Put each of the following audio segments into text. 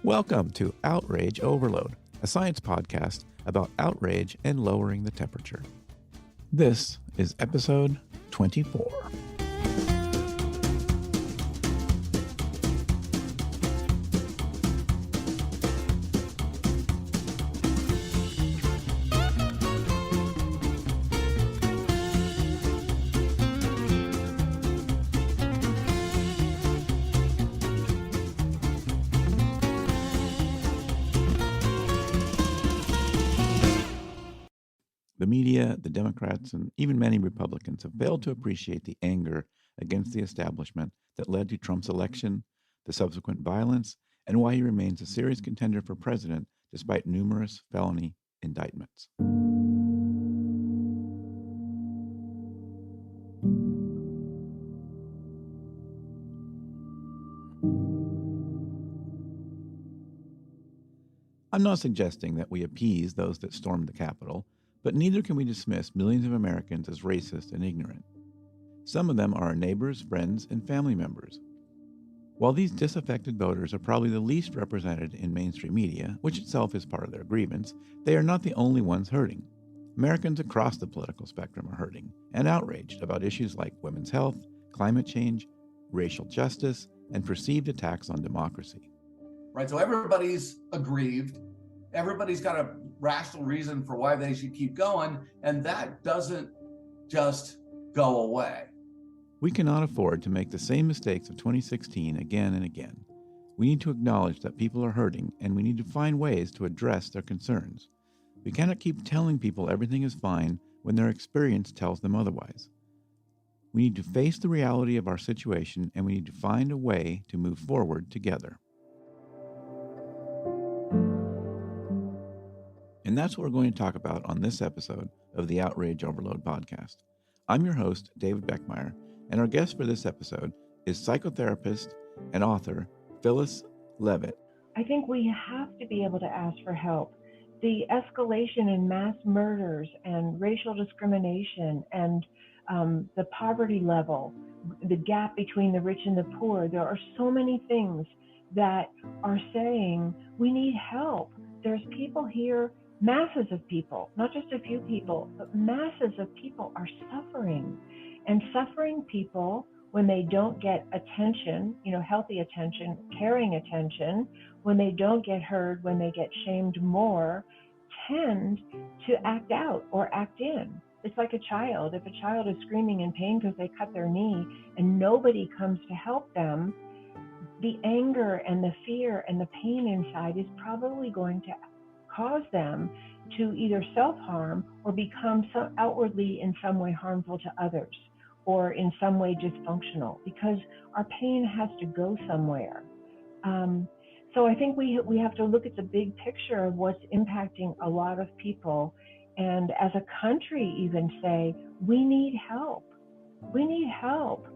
Welcome to Outrage Overload, a science podcast about outrage and lowering the temperature. This is episode 24. The media, the Democrats, and even many Republicans have failed to appreciate the anger against the establishment that led to Trump's election, the subsequent violence, and why he remains a serious contender for president despite numerous felony indictments. I'm not suggesting that we appease those that stormed the Capitol, but neither can we dismiss millions of Americans as racist and ignorant. Some of them are our neighbors, friends, and family members. While these disaffected voters are probably the least represented in mainstream media, which itself is part of their grievance, they are not the only ones hurting. Americans across the political spectrum are hurting and outraged about issues like women's health, climate change, racial justice, and perceived attacks on democracy. Right, so everybody's aggrieved. Everybody's got a rational reason for why they should keep going, and that doesn't just go away. We cannot afford to make the same mistakes of 2016 again and again. We need to acknowledge that people are hurting, and we need to find ways to address their concerns. We cannot keep telling people everything is fine when their experience tells them otherwise. We need to face the reality of our situation, and we need to find a way to move forward together. And that's what we're going to talk about on this episode of the Outrage Overload podcast. I'm your host, David Beckemeyer, and our guest for this episode is psychotherapist and author Phyllis Leavitt. I think we have to be able to ask for help. The escalation in mass murders and racial discrimination and the poverty level, the gap between the rich and the poor, there are so many things that are saying we need help. There's people here, masses of people, not just a few people, but masses of people are suffering. And suffering people, when they don't get attention, healthy attention, caring attention, when they don't get heard, when they get shamed more, tend to act out or act in. It's like a child. If a child is screaming in pain because they cut their knee and nobody comes to help them, the anger and the fear and the pain inside is probably going to cause them to either self-harm or become outwardly in some way harmful to others or in some way dysfunctional, because our pain has to go somewhere. So I think we have to look at the big picture of what's impacting a lot of people, and as a country even say, we need help. We need help.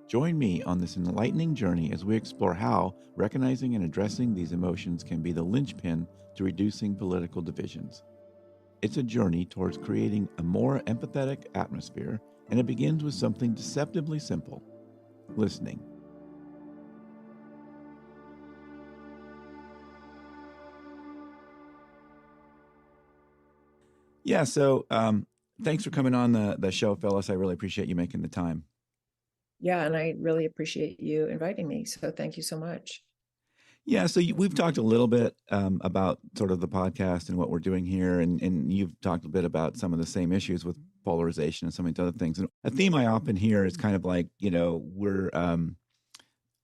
Join me on this enlightening journey as we explore how recognizing and addressing these emotions can be the linchpin to reducing political divisions. It's a journey towards creating a more empathetic atmosphere, and it begins with something deceptively simple: listening. Yeah, so thanks for coming on the show, Phyllis. I really appreciate you making the time. Yeah, and I really appreciate you inviting me. So thank you so much. Yeah, so we've talked a little bit about sort of the podcast and what we're doing here, and you've talked a bit about some of the same issues with polarization and some of these other things. And a theme I often hear is kind of like, we're,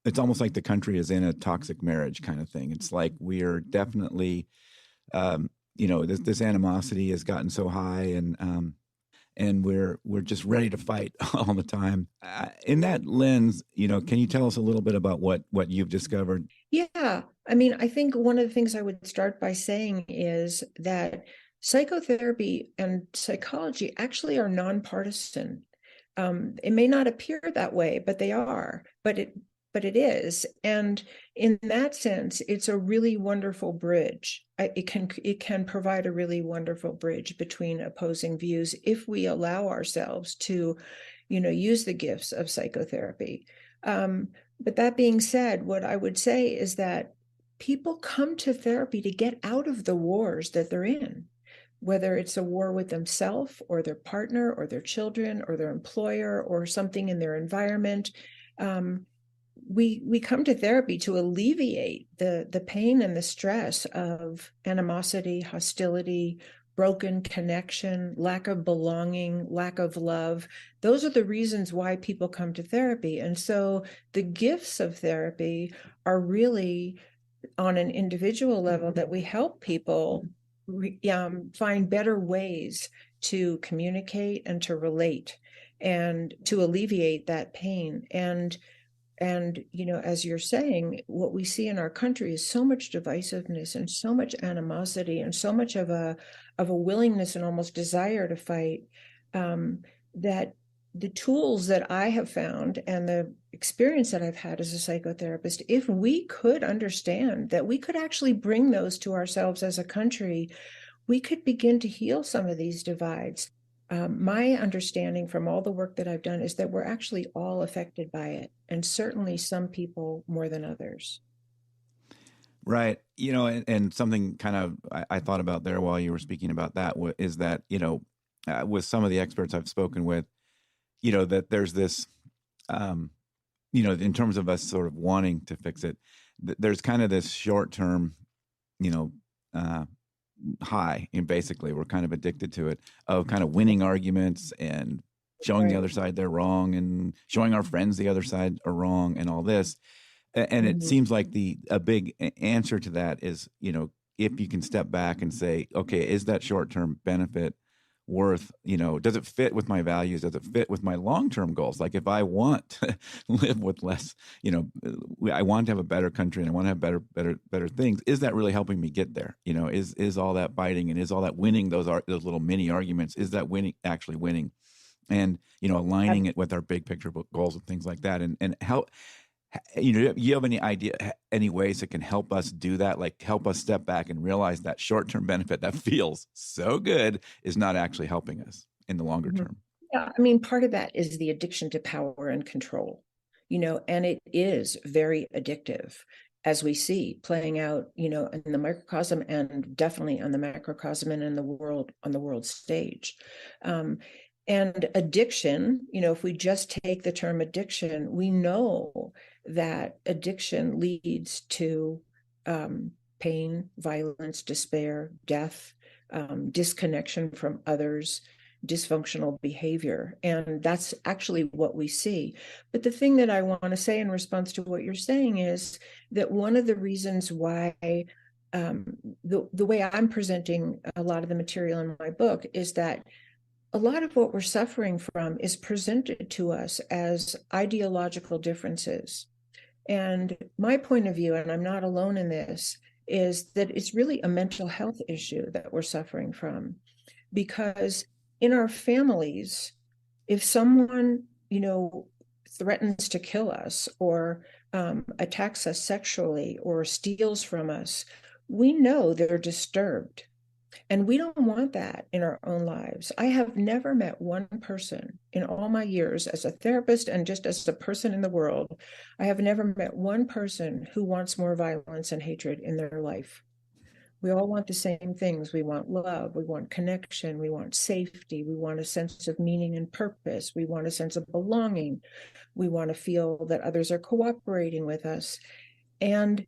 it's almost like the country is in a toxic marriage kind of thing. It's like we are definitely, this animosity has gotten so high, and we're just ready to fight all the time. In that lens, can you tell us a little bit about what you've discovered? Yeah, I mean, I think one of the things I would start by saying is that psychotherapy and psychology actually are nonpartisan. It may not appear that way, but they are. But but it is. And in that sense, it's a really wonderful bridge. It can provide a really wonderful bridge between opposing views if we allow ourselves to, use the gifts of psychotherapy. But that being said, what I would say is that people come to therapy to get out of the wars that they're in, whether it's a war with themselves or their partner or their children or their employer or something in their environment. We come to therapy to alleviate the pain and the stress of animosity, hostility, broken connection, lack of belonging, lack of love. Those are the reasons why people come to therapy. And so the gifts of therapy are really on an individual level that we help people find better ways to communicate and to relate and to alleviate that pain. And as you're saying, what we see in our country is so much divisiveness and so much animosity and so much of a willingness and almost desire to fight, that the tools that I have found and the experience that I've had as a psychotherapist, if we could understand that we could actually bring those to ourselves as a country, we could begin to heal some of these divides. My understanding from all the work that I've done is that we're actually all affected by it, and certainly some people more than others. Right. And something kind of I thought about there while you were speaking about that is that, with some of the experts I've spoken with, that there's this, in terms of us sort of wanting to fix it, there's kind of this short term, high, and basically we're kind of addicted to it, of kind of winning arguments and showing the other side they're wrong and showing our friends the other side are wrong and all this. And it seems like a big answer to that is, if you can step back and say, okay, is that short-term benefit worth, does it fit with my values? Does it fit with my long-term goals? Like if I want to live with less, I want to have a better country and I want to have better things. Is that really helping me get there? Is all that fighting and is all that winning those little mini arguments, is that actually winning? And, aligning it with our big picture goals and things like that. And how, you have any idea, any ways that can help us do that? Like help us step back and realize that short-term benefit that feels so good is not actually helping us in the longer term. Yeah, I mean, part of that is the addiction to power and control, and it is very addictive, as we see playing out, in the microcosm and definitely on the macrocosm and in the world, on the world stage. And addiction, if we just take the term addiction, we know that addiction leads to pain, violence, despair, death, disconnection from others, dysfunctional behavior. And that's actually what we see. But the thing that I want to say in response to what you're saying is that one of the reasons why the way I'm presenting a lot of the material in my book is that a lot of what we're suffering from is presented to us as ideological differences. And my point of view, and I'm not alone in this, is that it's really a mental health issue that we're suffering from. Because in our families, if someone, threatens to kill us or attacks us sexually or steals from us, we know they're disturbed. And we don't want that in our own lives. I have never met one person in all my years as a therapist and just as a person in the world. I have never met one person who wants more violence and hatred in their life. We all want the same things. We want love. We want connection. We want safety. We want a sense of meaning and purpose. We want a sense of belonging. We want to feel that others are cooperating with us. And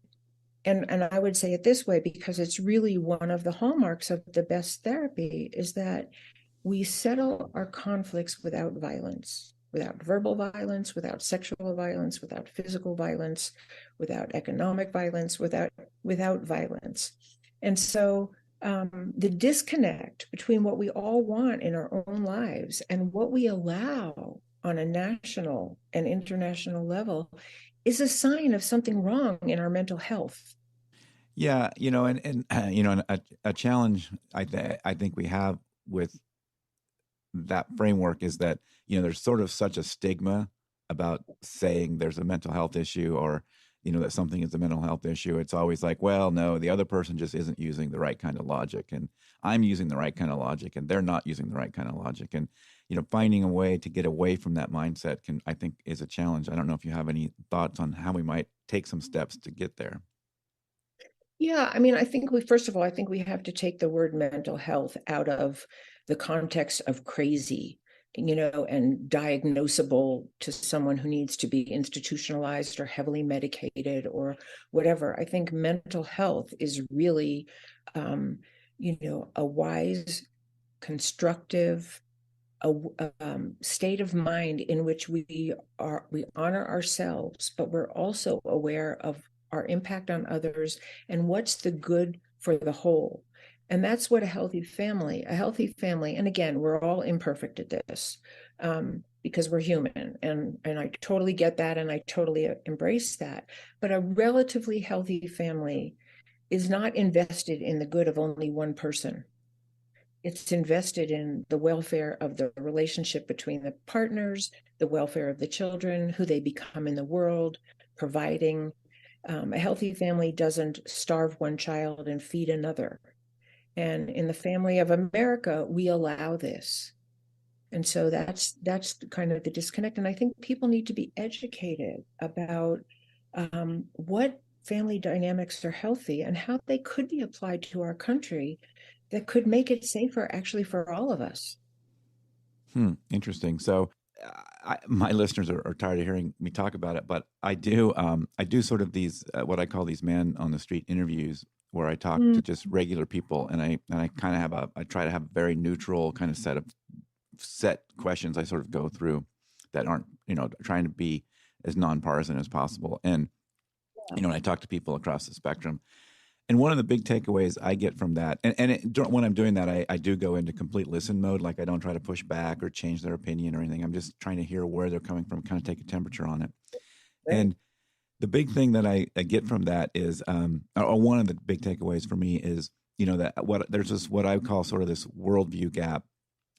I would say it this way, because it's really one of the hallmarks of the best therapy, is that we settle our conflicts without violence, without verbal violence, without sexual violence, without physical violence, without economic violence, without violence. And so the disconnect between what we all want in our own lives and what we allow on a national and international level is a sign of something wrong in our mental health. Yeah, a challenge I think we have with that framework is that, there's sort of such a stigma about saying there's a mental health issue, or that something is a mental health issue. It's always like, well, no, the other person just isn't using the right kind of logic, and I'm using the right kind of logic, and they're not using the right kind of logic. And finding a way to get away from that mindset I think is a challenge. I don't know if you have any thoughts on how we might take some steps to get there. Yeah, I mean, I think first of all, I think we have to take the word mental health out of the context of crazy, and diagnosable to someone who needs to be institutionalized or heavily medicated or whatever. I think mental health is really, a wise, constructive, state of mind in which we honor ourselves, but we're also aware of our impact on others and what's the good for the whole. And that's what a healthy family, and again, we're all imperfect at this, because we're human, and I totally get that, and I totally embrace that. But a relatively healthy family is not invested in the good of only one person. It's invested in the welfare of the relationship between the partners, the welfare of the children, who they become in the world, providing. A healthy family doesn't starve one child and feed another. And in the family of America, we allow this. And so that's kind of the disconnect. And I think people need to be educated about what family dynamics are healthy and how they could be applied to our country that could make it safer actually for all of us. Interesting. So my listeners are tired of hearing me talk about it, but I do sort of these what I call these man on the street interviews, where I talk to just regular people, and I kind of I try to have a very neutral kind of set questions I sort of go through that aren't, trying to be as nonpartisan as possible. And when I talk to people across the spectrum, and one of the big takeaways I get from that, when I'm doing that, I do go into complete listen mode. Like, I don't try to push back or change their opinion or anything. I'm just trying to hear where they're coming from, kind of take a temperature on it. Right. And the big thing that I get from that is, or one of the big takeaways for me is, that there's this, what I call sort of this worldview gap,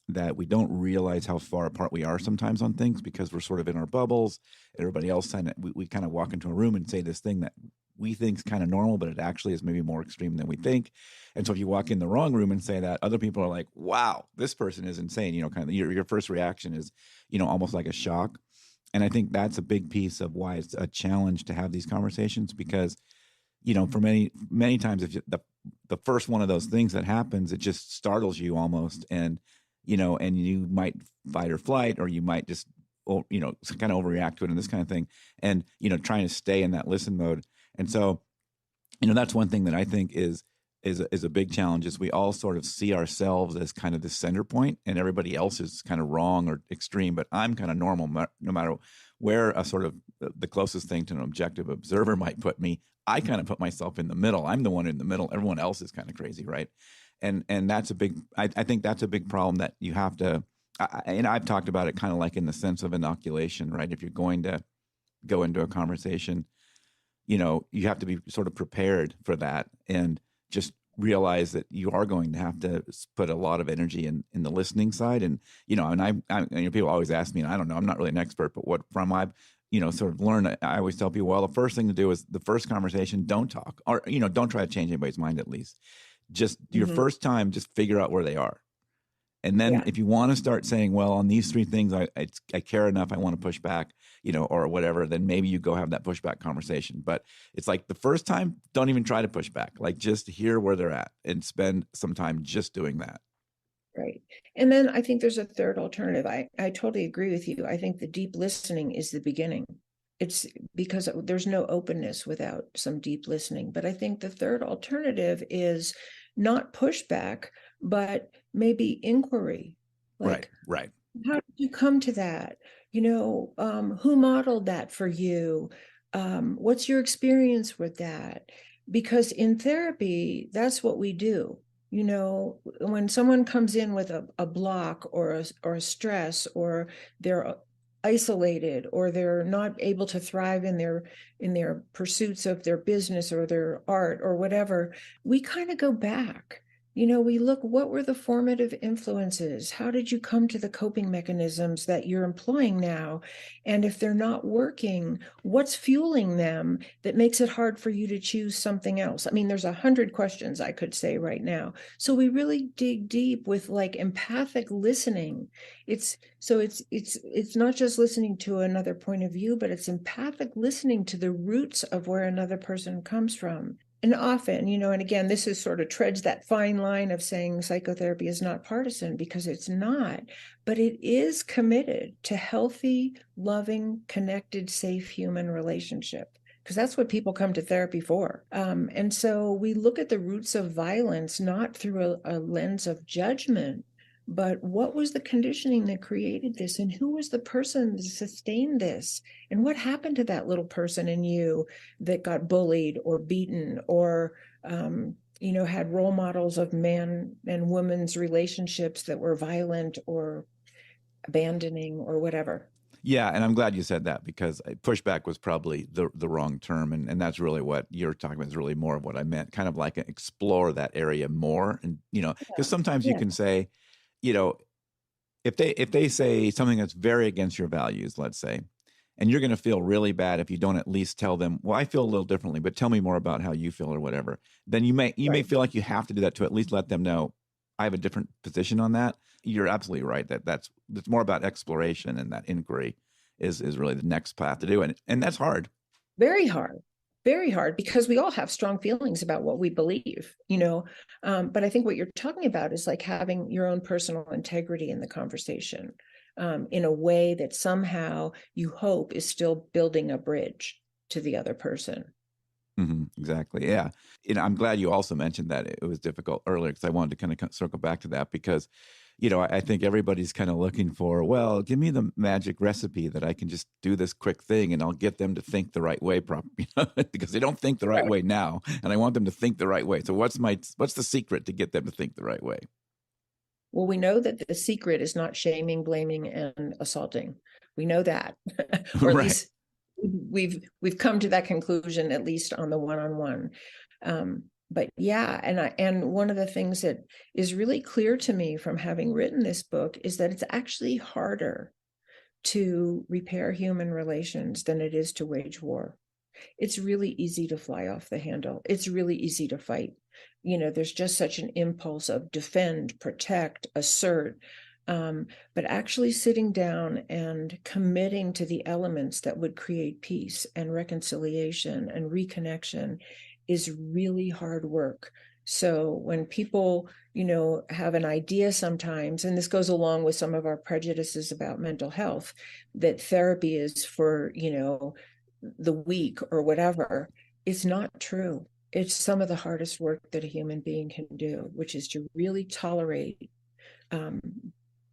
that we don't realize how far apart we are sometimes on things, because we're sort of in our bubbles. Everybody else, we kind of walk into a room and say this thing that we think is kind of normal, but it actually is maybe more extreme than we think. And so if you walk in the wrong room and say that, other people are like, wow, this person is insane. Kind of your first reaction is, almost like a shock. And I think that's a big piece of why it's a challenge to have these conversations, because, for many, many times, if the first one of those things that happens, it just startles you almost. And you might fight or flight, or you might just, kind of overreact to it and this kind of thing. And, trying to stay in that listen mode. And so, that's one thing that I think is a big challenge, is we all sort of see ourselves as kind of the center point, and everybody else is kind of wrong or extreme, but I'm kind of normal, no matter where a sort of the closest thing to an objective observer might put me. I kind of put myself in the middle. I'm the one in the middle. Everyone else is kind of crazy, right? And that's I think that's a big problem that you have to, and I've talked about it kind of like in the sense of inoculation, right? If you're going to go into a conversation, you have to be sort of prepared for that, and just realize that you are going to have to put a lot of energy in the listening side. And, and people always ask me, and I don't know, I'm not really an expert, but what from I've, sort of learned, I always tell people, well, the first thing to do is the first conversation, don't talk, or, don't try to change anybody's mind, at least. Just your first time, just figure out where they are. And then if you want to start saying, well, on these three things, I care enough, I want to push back, or whatever, then maybe you go have that pushback conversation. But it's like the first time, don't even try to push back. Like, just hear where they're at and spend some time just doing that. Right. And then I think there's a third alternative. I totally agree with you. I think the deep listening is the beginning. It's because there's no openness without some deep listening. But I think the third alternative is not pushback, but maybe inquiry. Like, right. How did you come to that? Who modeled that for you? What's your experience with that? Because in therapy, that's what we do. When someone comes in with a block or a stress, or they're isolated, or they're not able to thrive in their pursuits of their business or their art or whatever, we kind of go back. We look, what were the formative influences? How did you come to the coping mechanisms that you're employing now? And if they're not working, what's fueling them that makes it hard for you to choose something else? I mean, there's 100 questions I could say right now. So we really dig deep with like empathic listening. It's not just listening to another point of view, but it's empathic listening to the roots of where another person comes from. And often, and again, this is sort of treads that fine line of saying psychotherapy is not partisan, because it's not, but it is committed to healthy, loving, connected, safe human relationship, because that's what people come to therapy for. And so we look at the roots of violence, not through a lens of judgment, but what was the conditioning that created this, and who was the person that sustained this, and what happened to that little person in you that got bullied or beaten or had role models of man and woman's relationships that were violent or abandoning or whatever. Yeah, and I'm glad you said that, because pushback was probably the wrong term, and that's really what you're talking about, is really more of what I meant, kind of like explore that area more. And because sometimes you can say, if they say something that's very against your values, let's say, and you're going to feel really bad if you don't at least tell them, well, I feel a little differently, but tell me more about how you feel or whatever. Then you may feel like you have to do that to at least let them know I have a different position on that. You're absolutely right that's more about exploration, and that inquiry is really the next path to do. And that's hard. Very hard. Very hard, because we all have strong feelings about what we believe, but I think what you're talking about is like having your own personal integrity in the conversation, in a way that somehow you hope is still building a bridge to the other person. Mm-hmm, exactly. Yeah. I'm glad you also mentioned that it was difficult earlier, because I wanted to kind of circle back to that, because I think everybody's kind of looking for, well, give me the magic recipe that I can just do this quick thing and I'll get them to think the right way, because they don't think the right way now, and I want them to think the right way. So what's the secret to get them to think the right way? Well, we know that the secret is not shaming, blaming, and assaulting. We know that, or at Right. least we've come to that conclusion, at least on the one-on-one. But yeah, and one of the things that is really clear to me from having written this book is that it's actually harder to repair human relations than it is to wage war. It's really easy to fly off the handle. It's really easy to fight. There's just such an impulse of defend, protect, assert. But actually sitting down and committing to the elements that would create peace and reconciliation and reconnection is really hard work. So when people, have an idea sometimes, and this goes along with some of our prejudices about mental health, that therapy is for, the weak or whatever, it's not true. It's some of the hardest work that a human being can do, which is to really tolerate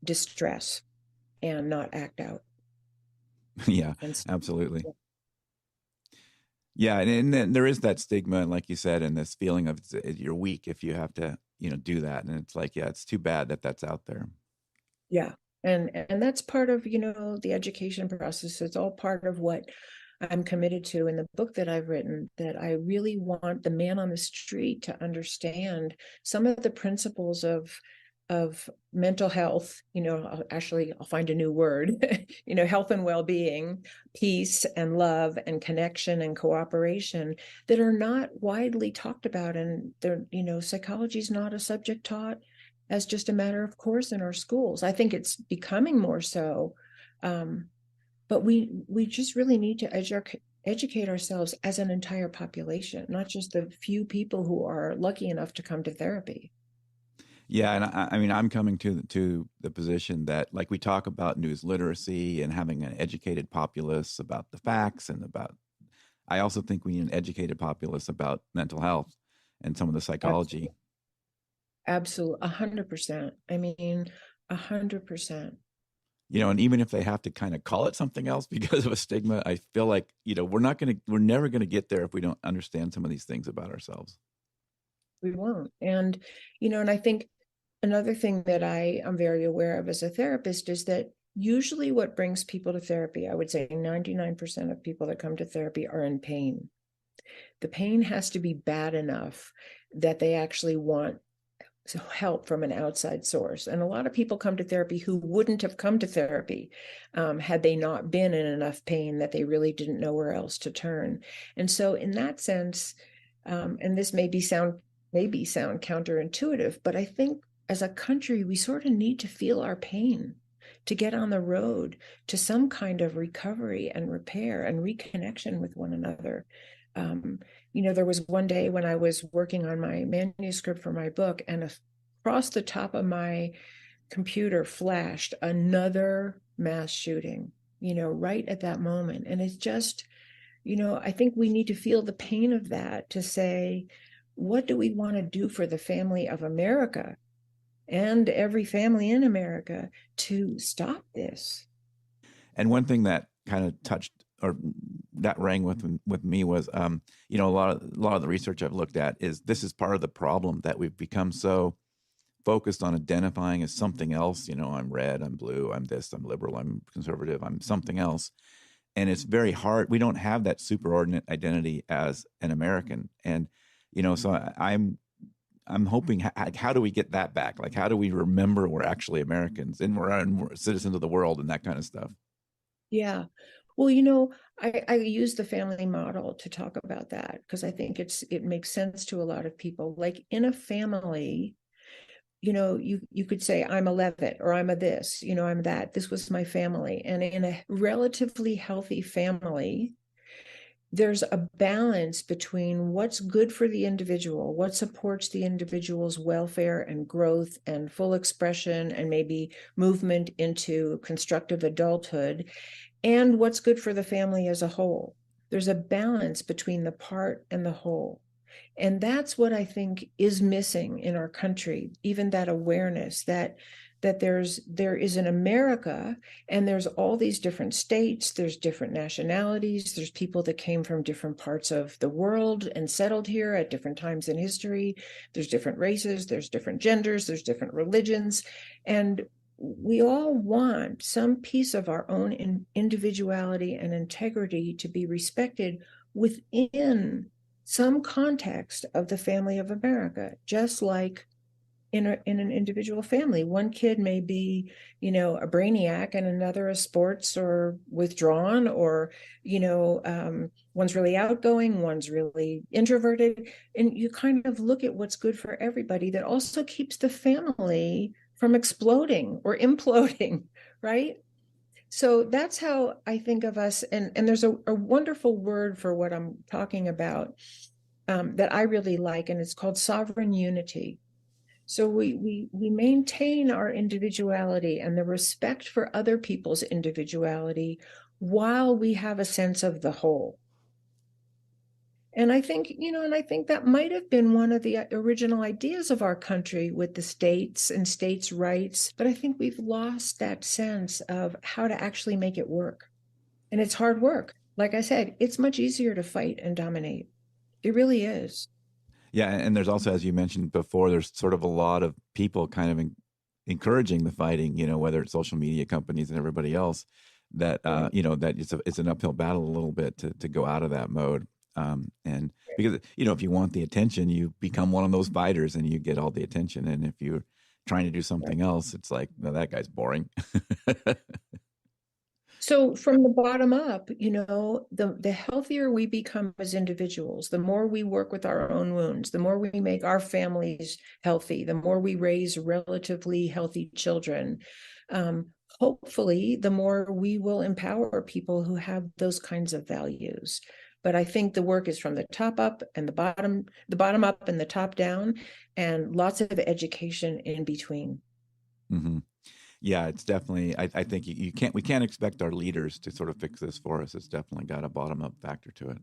distress and not act out. Yeah, absolutely. Yeah, and then there is that stigma, and like you said, and this feeling of you're weak if you have to, do that. And it's like, yeah, it's too bad that that's out there. Yeah, and that's part of, the education process. It's all part of what I'm committed to in the book that I've written, that I really want the man on the street to understand some of the principles of mental health, I'll find a new word, health and well-being, peace and love and connection and cooperation, that are not widely talked about. And they're, psychology is not a subject taught as just a matter of course in our schools. I think it's becoming more so. But we just really need to educate ourselves as an entire population, not just the few people who are lucky enough to come to therapy. Yeah, and I mean, I'm coming to the position that, like, we talk about news literacy and having an educated populace about the facts and about, I also think we need an educated populace about mental health and some of the psychology. Absolutely, 100%. I mean, 100%. And even if they have to kind of call it something else because of a stigma, I feel like, we're never going to get there if we don't understand some of these things about ourselves. We won't. And, and I think another thing that I am very aware of as a therapist is that usually what brings people to therapy, I would say 99% of people that come to therapy are in pain. The pain has to be bad enough that they actually want help from an outside source. And a lot of people come to therapy who wouldn't have come to therapy had they not been in enough pain that they really didn't know where else to turn. And so in that sense, and this maybe sound counterintuitive, but I think as a country, we sort of need to feel our pain to get on the road to some kind of recovery and repair and reconnection with one another. There was one day when I was working on my manuscript for my book, and across the top of my computer flashed another mass shooting, right at that moment. And it's just, I think we need to feel the pain of that to say, what do we want to do for the family of America and every family in America to stop this? And one thing that kind of touched or that rang with me was, a lot of the research I've looked at is this is part of the problem, that we've become so focused on identifying as something else. I'm red, I'm blue, I'm this, I'm liberal, I'm conservative, I'm something else. And it's very hard. We don't have that superordinate identity as an American. And, so I'm hoping, how do we get that back? Like, how do we remember we're actually Americans and we're citizens of the world and that kind of stuff? Yeah. Well, I use the family model to talk about that because I think it makes sense to a lot of people. Like in a family, you could say, I'm a Leavitt or I'm a this, I'm that. This was my family. And in a relatively healthy family, there's a balance between what's good for the individual, what supports the individual's welfare and growth and full expression and maybe movement into constructive adulthood, and what's good for the family as a whole. There's a balance between the part and the whole. And that's what I think is missing in our country, even that awareness that there is an America, and there's all these different states, there's different nationalities, there's people that came from different parts of the world and settled here at different times in history, there's different races, there's different genders, there's different religions, and we all want some piece of our own individuality and integrity to be respected within some context of the family of America, just like in an individual family. One kid may be, a brainiac, and another a sports or withdrawn, or, one's really outgoing, one's really introverted. And you kind of look at what's good for everybody that also keeps the family from exploding or imploding, right? So that's how I think of us. And there's a wonderful word for what I'm talking about that I really like, and it's called sovereign unity. So we maintain our individuality and the respect for other people's individuality while we have a sense of the whole. And I think, that might have been one of the original ideas of our country with the states and states' rights. But I think we've lost that sense of how to actually make it work. And it's hard work. Like I said, it's much easier to fight and dominate. It really is. Yeah. And there's also, as you mentioned before, there's sort of a lot of people kind of encouraging the fighting, whether it's social media companies and everybody else, that, Right. that it's an uphill battle a little bit to go out of that mode. And because, if you want the attention, you become one of those fighters and you get all the attention. And if you're trying to do something else, it's like, no, that guy's boring. So from the bottom up, the healthier we become as individuals, the more we work with our own wounds, the more we make our families healthy, the more we raise relatively healthy children. Hopefully, the more we will empower people who have those kinds of values. But I think the work is from the top up and the bottom up and the top down, and lots of education in between. Mm-hmm. Yeah, it's definitely, I think we can't expect our leaders to sort of fix this for us. It's definitely got a bottom up factor to it.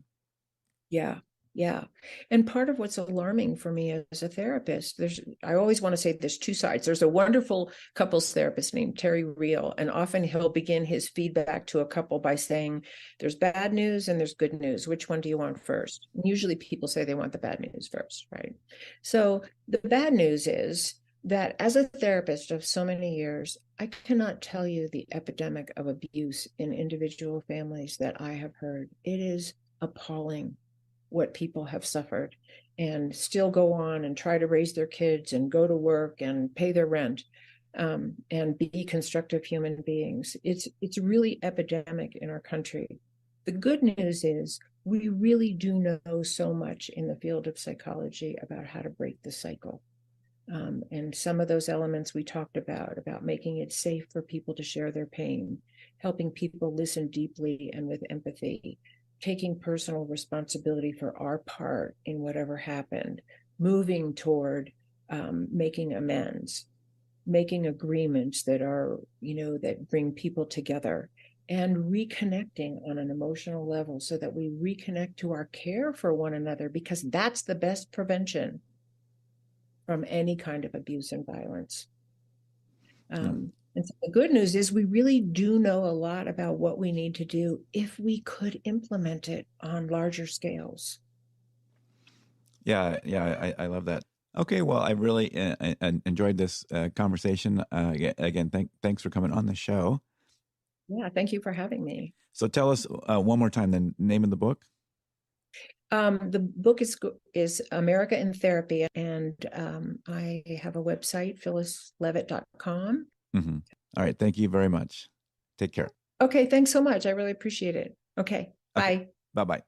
Yeah. Yeah. And part of what's alarming for me as a therapist, I always want to say there's two sides. There's a wonderful couples therapist named Terry Real, and often he'll begin his feedback to a couple by saying, there's bad news and there's good news. Which one do you want first? And usually people say they want the bad news first, right? So the bad news is that as a therapist of so many years, I cannot tell you the epidemic of abuse in individual families that I have heard. It is appalling what people have suffered. and still go on and try to raise their kids and go to work and pay their rent, and be constructive human beings. It's really epidemic in our country. The good news is we really do know so much in the field of psychology about how to break the cycle. And some of those elements we talked about making it safe for people to share their pain, helping people listen deeply and with empathy, taking personal responsibility for our part in whatever happened, moving toward making amends, making agreements that are, that bring people together, and reconnecting on an emotional level so that we reconnect to our care for one another, because that's the best prevention from any kind of abuse and violence. And so the good news is we really do know a lot about what we need to do if we could implement it on larger scales. Yeah, I love that. Okay, well, I really enjoyed this conversation. Again, thanks for coming on the show. Yeah, thank you for having me. So tell us one more time the name of the book. The book is America in Therapy, and I have a website, phyllisleavitt.com. Mm-hmm. All right, thank you very much. Take care. Okay, thanks so much. I really appreciate it. Okay, bye. Bye-bye.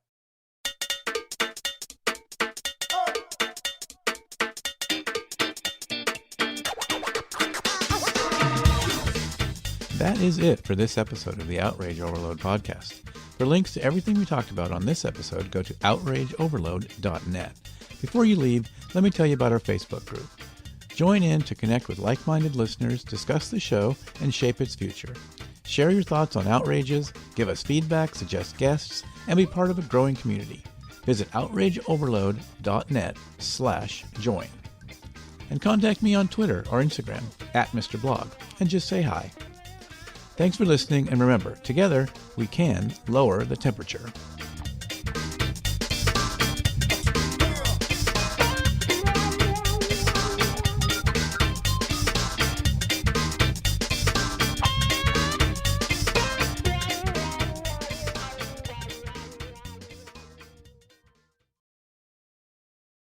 That is it for this episode of the Outrage Overload podcast. For links to everything we talked about on this episode, go to outrageoverload.net. Before you leave, let me tell you about our Facebook group. Join in to connect with like-minded listeners, discuss the show, and shape its future. Share your thoughts on outrages, give us feedback, suggest guests, and be part of a growing community. Visit outrageoverload.net/join. And contact me on Twitter or Instagram @MrBlog and just say hi. Thanks for listening, and remember, together we can lower the temperature.